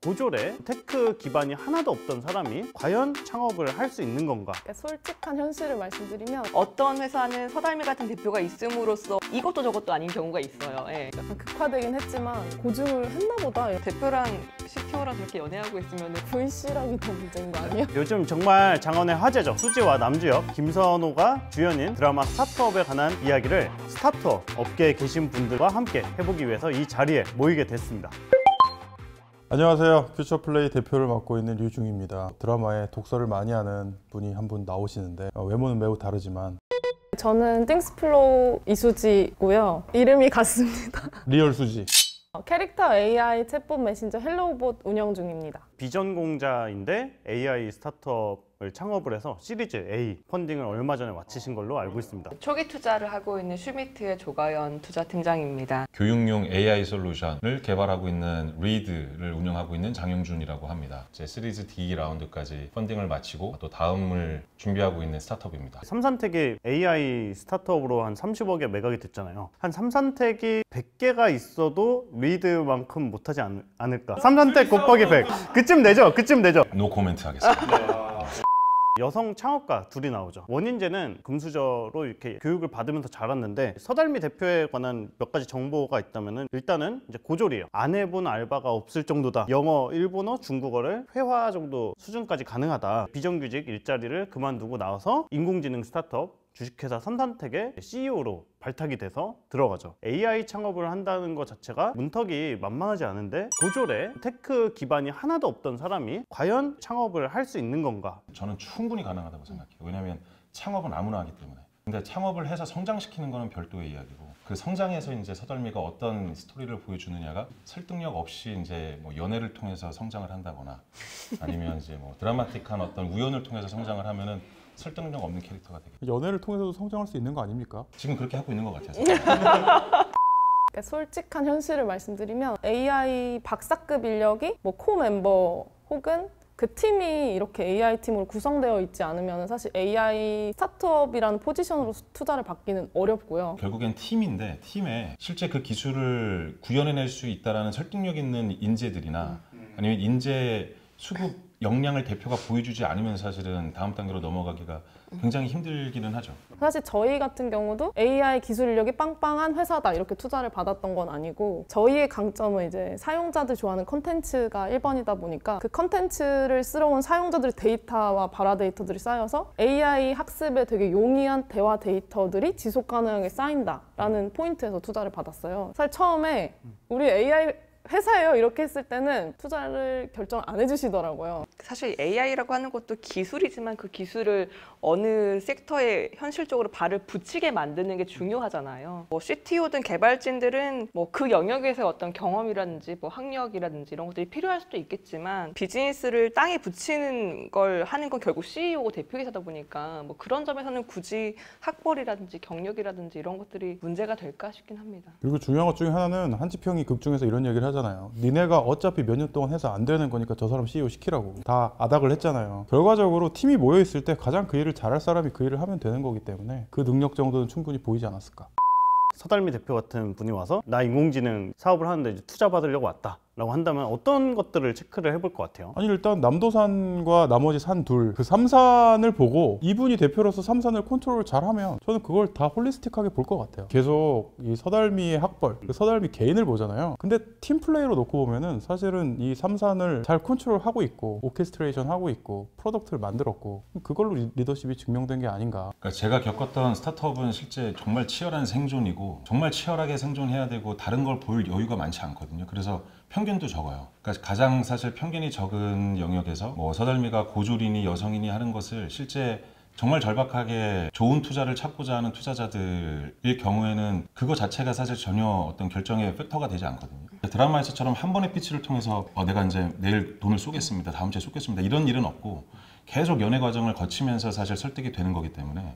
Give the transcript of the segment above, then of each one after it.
고졸에 테크 기반이 하나도 없던 사람이 과연 창업을 할 수 있는 건가? 솔직한 현실을 말씀드리면 어떤 회사는 서달미 같은 대표가 있음으로써 이것도 저것도 아닌 경우가 있어요. 예. 약간 극화되긴 했지만 고증을 했나 보다. 대표랑 CTO랑 그렇게 연애하고 있으면 VC랑이 더 문제인 거 아니에요? 요즘 정말 장안의 화제죠. 수지와 남주혁, 김선호가 주연인 드라마 스타트업에 관한 이야기를 스타트업 업계에 계신 분들과 함께 해보기 위해서 이 자리에 모이게 됐습니다. 안녕하세요. 퓨처플레이 대표를 맡고 있는 류중입니다. 드라마에 독서를 많이 하는 분이 한 분 나오시는데 외모는 매우 다르지만 저는 띵스플로우 이수지고요. 이름이 같습니다. 리얼 수지. 캐릭터 AI 챗봇 메신저 헬로우봇 운영 중입니다. 비전공자인데 AI 스타트업을 창업을 해서 시리즈 A 펀딩을 얼마 전에 마치신 걸로 알고 있습니다. 초기 투자를 하고 있는 슈미트의 조가연 투자팀장입니다. 교육용 AI 솔루션을 개발하고 있는 리드를 운영하고 있는 장영준이라고 합니다. 이제 시리즈 D 라운드까지 펀딩을 마치고 또 다음을 준비하고 있는 스타트업입니다. 삼산텍이 AI 스타트업으로 한 30억에 매각이 됐잖아요. 한 삼산텍이 100개가 있어도 리드만큼 못하지 않을까. 삼산텍 곱하기 100. 그쯤 되죠? 그쯤 되죠? 노 코멘트 하겠습니다. 여성 창업가 둘이 나오죠. 원인재는 금수저로 이렇게 교육을 받으면서 자랐는데 서달미 대표에 관한 몇 가지 정보가 있다면은 일단은 이제 고졸이에요. 안 해본 알바가 없을 정도다. 영어, 일본어, 중국어를 회화 정도 수준까지 가능하다. 비정규직 일자리를 그만두고 나와서 인공지능 스타트업 주식회사 삼산텍의 CEO로 발탁이 돼서 들어가죠. AI 창업을 한다는 것 자체가 문턱이 만만하지 않은데 고졸에 테크 기반이 하나도 없던 사람이 과연 창업을 할 수 있는 건가? 저는 충분히 가능하다고 생각해요. 왜냐하면 창업은 아무나 하기 때문에. 근데 창업을 해서 성장시키는 거는 별도의 이야기고 그 성장에서 이제 서달미가 어떤 스토리를 보여주느냐가 설득력 없이 이제 뭐 연애를 통해서 성장을 한다거나 아니면 이제 뭐 드라마틱한 어떤 우연을 통해서 성장을 하면은 설득력 없는 캐릭터가 되겠죠. 연애를 통해서도 성장할 수 있는 거 아닙니까? 지금 그렇게 하고 있는 것 같아서. 솔직한 현실을 말씀드리면 AI 박사급 인력이 뭐 코 멤버 혹은 그 팀이 이렇게 AI 팀으로 구성되어 있지 않으면 사실 AI 스타트업이라는 포지션으로 투자를 받기는 어렵고요. 결국엔 팀인데 팀에 실제 그 기술을 구현해낼 수 있다는 설득력 있는 인재들이나 아니면 인재 수급 역량을 대표가 보여주지 않으면 사실은 다음 단계로 넘어가기가 굉장히 힘들기는 하죠. 사실 저희 같은 경우도 AI 기술 인력이 빵빵한 회사다 이렇게 투자를 받았던 건 아니고 저희의 강점은 이제 사용자들 좋아하는 컨텐츠가 1번이다 보니까 그 컨텐츠를 쓰러 온 사용자들의 데이터와 바라 데이터들이 쌓여서 AI 학습에 되게 용이한 대화 데이터들이 지속 가능하게 쌓인다라는 포인트에서 투자를 받았어요. 사실 처음에 우리 AI 회사예요 이렇게 했을 때는 투자를 결정 안 해주시더라고요. 사실 AI라고 하는 것도 기술이지만 그 기술을 어느 섹터에 현실적으로 발을 붙이게 만드는 게 중요하잖아요. 뭐 CTO든 개발진들은 뭐 그 영역에서 어떤 경험이라든지 뭐 학력이라든지 이런 것들이 필요할 수도 있겠지만 비즈니스를 땅에 붙이는 걸 하는 건 결국 CEO고 대표이사다 보니까 뭐 그런 점에서는 굳이 학벌이라든지 경력이라든지 이런 것들이 문제가 될까 싶긴 합니다. 그리고 중요한 것 중에 하나는 한지평이 극중에서 이런 얘기를 하잖아요. 니네가 어차피 몇 년 동안 해서 안 되는 거니까 저 사람 CEO 시키라고 다 아닥을 했잖아요. 결과적으로 팀이 모여있을 때 가장 그 일을 잘할 사람이 그 일을 하면 되는 거기 때문에 그 능력 정도는 충분히 보이지 않았을까. 서달미 대표 같은 분이 와서 나 인공지능 사업을 하는데 이제 투자 받으려고 왔다 라고 한다면 어떤 것들을 체크를 해볼 것 같아요? 아니 일단 남도산과 나머지 산 둘 그 삼산을 보고 이분이 대표로서 삼산을 컨트롤을 잘하면 저는 그걸 다 홀리스틱하게 볼 것 같아요. 계속 이 서달미의 학벌, 그 서달미 개인을 보잖아요. 근데 팀 플레이로 놓고 보면은 사실은 이 삼산을 잘 컨트롤하고 있고 오케스트레이션 하고 있고 프로덕트를 만들었고 그걸로 리더십이 증명된 게 아닌가. 그러니까 제가 겪었던 스타트업은 실제 정말 치열한 생존이고 정말 치열하게 생존해야 되고 다른 걸 볼 여유가 많지 않거든요. 그래서 편견도 적어요. 그러니까 가장 사실 편견이 적은 영역에서 뭐 서달미가 고졸이니 여성이니 하는 것을 실제 정말 절박하게 좋은 투자를 찾고자 하는 투자자들의 경우에는 그거 자체가 사실 전혀 어떤 결정의 팩터가 되지 않거든요. 드라마에서처럼 한 번의 피치를 통해서 내가 이제 내일 돈을 쏘겠습니다. 다음 주에 쏘겠습니다. 이런 일은 없고 계속 연애 과정을 거치면서 사실 설득이 되는 거기 때문에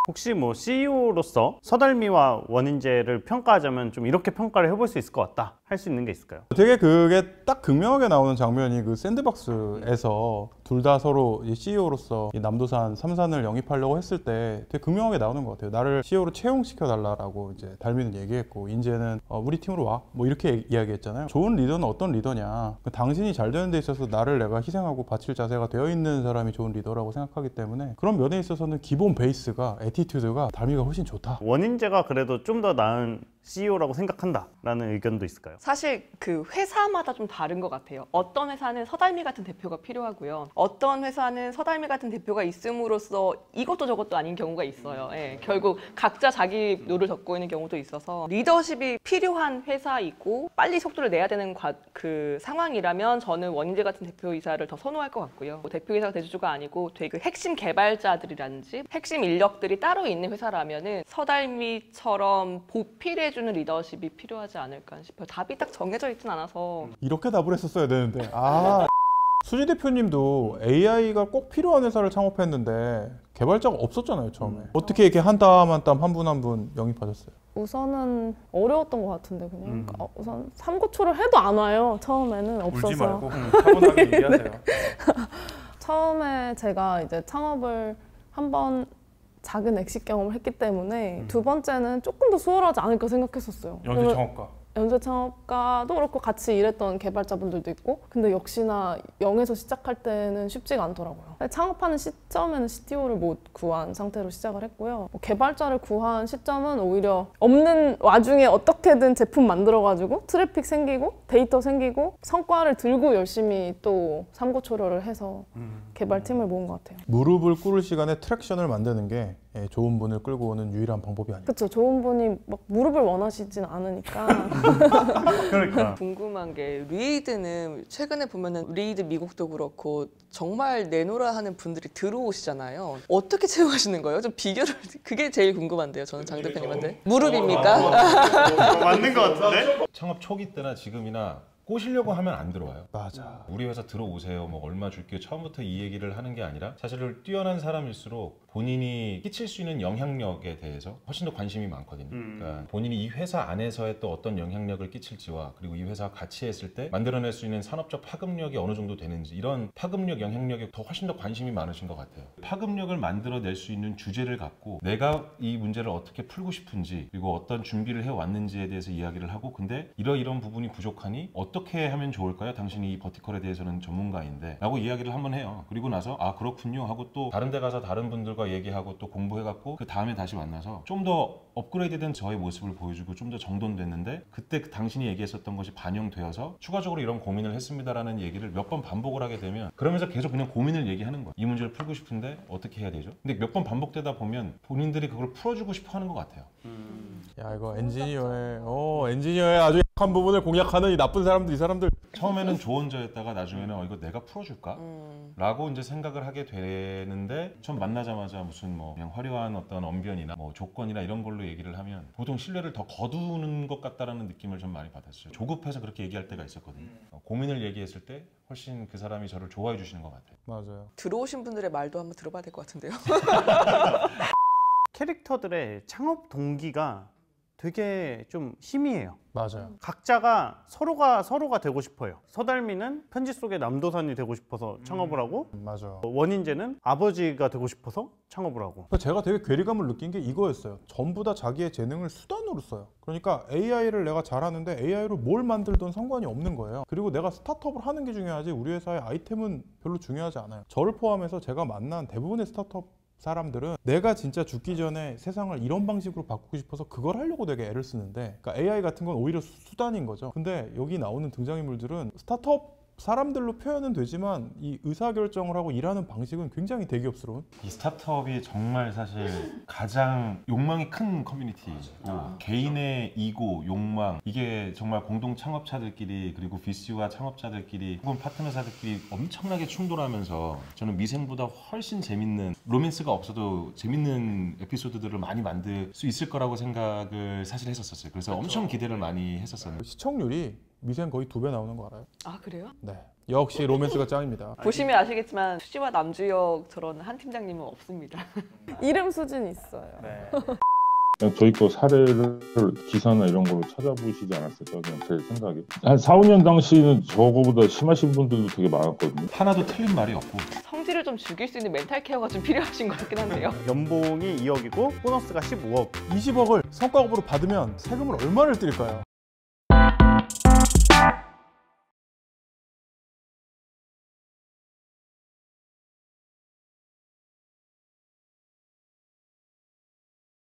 혹시 뭐 CEO로서 서달미와 원인재를 평가하자면 좀 이렇게 평가를 해볼 수 있을 것 같다 할 수 있는 게 있을까요? 되게 그게 딱 극명하게 나오는 장면이 그 샌드박스에서 둘 다 서로 CEO로서 남도산 3산을 영입하려고 했을 때 되게 극명하게 나오는 것 같아요. 나를 CEO로 채용시켜 달라라고 이제 달미는 얘기했고 인제는 우리 팀으로 와 뭐 이렇게 이야기했잖아요. 좋은 리더는 어떤 리더냐? 당신이 잘 되는 데 있어서 나를 내가 희생하고 바칠 자세가 되어 있는 사람이 좋은 리더라고 생각하기 때문에 그런 면에 있어서는 기본 베이스가 애티튜드가 달미가 훨씬 좋다. 원인제가 그래도 좀 더 나은 CEO라고 생각한다라는 의견도 있을까요? 사실 그 회사마다 좀 다른 것 같아요. 어떤 회사는 서달미 같은 대표가 필요하고요. 어떤 회사는 서달미 같은 대표가 있음으로써 이것도 저것도 아닌 경우가 있어요. 예, 결국 각자 자기 노를 젓고 있는 경우도 있어서 리더십이 필요한 회사이고 빨리 속도를 내야 되는 그 상황이라면 저는 원인제 같은 대표이사를 더 선호할 것 같고요. 뭐 대표이사가 대주주가 아니고 되게 그 핵심 개발자들이라든지 핵심 인력들이 따로 있는 회사라면은 서달미처럼 보필해 주는 리더십이 필요하지 않을까 싶어요. 답이 딱 정해져 있진 않아서. 이렇게 답을 했었어야 되는데 수지 대표님도 AI가 꼭 필요한 회사를 창업했는데 개발자가 없었잖아요 처음에. 어떻게 이렇게 한 땀 한 땀 한 분 한 분 영입하셨어요? 우선은 어려웠던 것 같은데 그냥 우선 삼고초를 해도 안 와요. 처음에는 없어서. 울지 말고 차분하게 얘기하세요. 처음에 제가 이제 창업을 한번 작은 엑시 경험을 했기 때문에 두 번째는 조금 더 수월하지 않을까 생각했었어요. 연쇄 창업가. 연쇄 창업가도 그렇고 같이 일했던 개발자분들도 있고 근데 역시나 0에서 시작할 때는 쉽지가 않더라고요. 창업하는 시점에는 CTO를 못 구한 상태로 시작을 했고요. 개발자를 구한 시점은 오히려 없는 와중에 어떻게든 제품 만들어가지고 트래픽 생기고 데이터 생기고 성과를 들고 열심히 또 삼고초려를 해서 개발팀을 모은 것 같아요. 무릎을 꿇을 시간에 트랙션을 만드는 게 좋은 분을 끌고 오는 유일한 방법이 아닐까. 그렇죠. 좋은 분이 막 무릎을 원하시진 않으니까. 그러니까 궁금한 게 리드는 최근에 보면은 리드 미국도 그렇고 정말 내노라 하는 분들이 들어오시잖아요. 어떻게 채용하시는 거예요? 좀 비결을 그게 제일 궁금한데요. 저는 장 대표님한테. 무릎입니까? 맞는 것 같은데? 창업 초기 때나 지금이나 꼬시려고 하면 안 들어와요. 맞아. 우리 회사 들어오세요. 뭐 얼마 줄게요. 처음부터 이 얘기를 하는 게 아니라 사실 뛰어난 사람일수록 본인이 끼칠 수 있는 영향력에 대해서 훨씬 더 관심이 많거든요. 그러니까 본인이 이 회사 안에서의 또 어떤 영향력을 끼칠지와 그리고 이 회사와 같이 했을 때 만들어낼 수 있는 산업적 파급력이 어느 정도 되는지 이런 파급력, 영향력에 더 훨씬 더 관심이 많으신 것 같아요. 파급력을 만들어낼 수 있는 주제를 갖고 내가 이 문제를 어떻게 풀고 싶은지 그리고 어떤 준비를 해왔는지에 대해서 이야기를 하고 근데 이런 부분이 부족하니 어떻게 하면 좋을까요? 당신이 이 버티컬에 대해서는 전문가인데 라고 이야기를 한번 해요. 그리고 나서 아 그렇군요 하고 또 다른 데 가서 다른 분들과 얘기하고 또 공부해갖고 그 다음에 다시 만나서 좀 더 업그레이드된 저의 모습을 보여주고 좀 더 정돈됐는데 그때 당신이 얘기했었던 것이 반영되어서 추가적으로 이런 고민을 했습니다라는 얘기를 몇 번 반복을 하게 되면 그러면서 계속 그냥 고민을 얘기하는 거예요. 이 문제를 풀고 싶은데 어떻게 해야 되죠? 근데 몇 번 반복되다 보면 본인들이 그걸 풀어주고 싶어 하는 것 같아요. 야 이거 엔지니어의 아주 약한 부분을 공략하는 이 나쁜 사람들 이 사람들. 처음에는 조언자였다가 나중에는 이거 내가 풀어줄까? 라고 이제 생각을 하게 되는데 처음 만나자마자 무슨 뭐 그냥 화려한 어떤 언변이나 뭐 조건이나 이런 걸로 얘기를 하면 보통 신뢰를 더 거두는 것 같다라는 느낌을 좀 많이 받았어요. 조급해서 그렇게 얘기할 때가 있었거든요. 고민을 얘기했을 때 훨씬 그 사람이 저를 좋아해 주시는 것 같아요. 맞아요. 들어오신 분들의 말도 한번 들어봐야 될 것 같은데요. 캐릭터들의 창업 동기가 되게 좀 희미해요. 맞아요. 각자가 서로가 되고 싶어요. 서달미는 편지 속의 남도산이 되고 싶어서 창업을 하고 맞아. 원인제는 아버지가 되고 싶어서 창업을 하고. 제가 되게 괴리감을 느낀 게 이거였어요. 전부 다 자기의 재능을 수단으로 써요. 그러니까 AI를 내가 잘하는데 AI로 뭘 만들든 상관이 없는 거예요. 그리고 내가 스타트업을 하는 게 중요하지 우리 회사의 아이템은 별로 중요하지 않아요. 저를 포함해서 제가 만난 대부분의 스타트업 사람들은 내가 진짜 죽기 전에 세상을 이런 방식으로 바꾸고 싶어서 그걸 하려고 되게 애를 쓰는데 그러니까 AI 같은 건 오히려 수단인 거죠. 근데 여기 나오는 등장인물들은 스타트업 사람들로 표현은 되지만 이 의사결정을 하고 일하는 방식은 굉장히 대기업스러운. 이 스타트업이 정말 사실 가장 욕망이 큰 커뮤니티고 개인의 이고, 욕망 이게 정말 공동 창업자들끼리 그리고 VC와 창업자들끼리 혹은 파트너사들끼리 엄청나게 충돌하면서 저는 미생보다 훨씬 재밌는 로맨스가 없어도 재밌는 에피소드들을 많이 만들 수 있을 거라고 생각을 사실 했었어요. 그래서 엄청 기대를 많이 했었어요. 시청률이 미생 거의 2배 나오는 거 알아요? 아 그래요? 네. 역시 로맨스가 짱입니다. 보시면 아시겠지만 수지와 남주혁 저런 한 팀장님은 없습니다. 이름 수준이 있어요. 그냥 저희 거 사례를 기사나 이런 걸로 찾아보시지 않았을까 그냥 제 생각에. 한 4, 5년 당시는 저거보다 심하신 분들도 되게 많았거든요. 하나도 틀린 말이 없고 성질을 좀 죽일 수 있는 멘탈 케어가 좀 필요하신 것 같긴 한데요. 연봉이 2억이고 보너스가 15억. 20억을 성과급으로 받으면 세금을 얼마를 띨까요?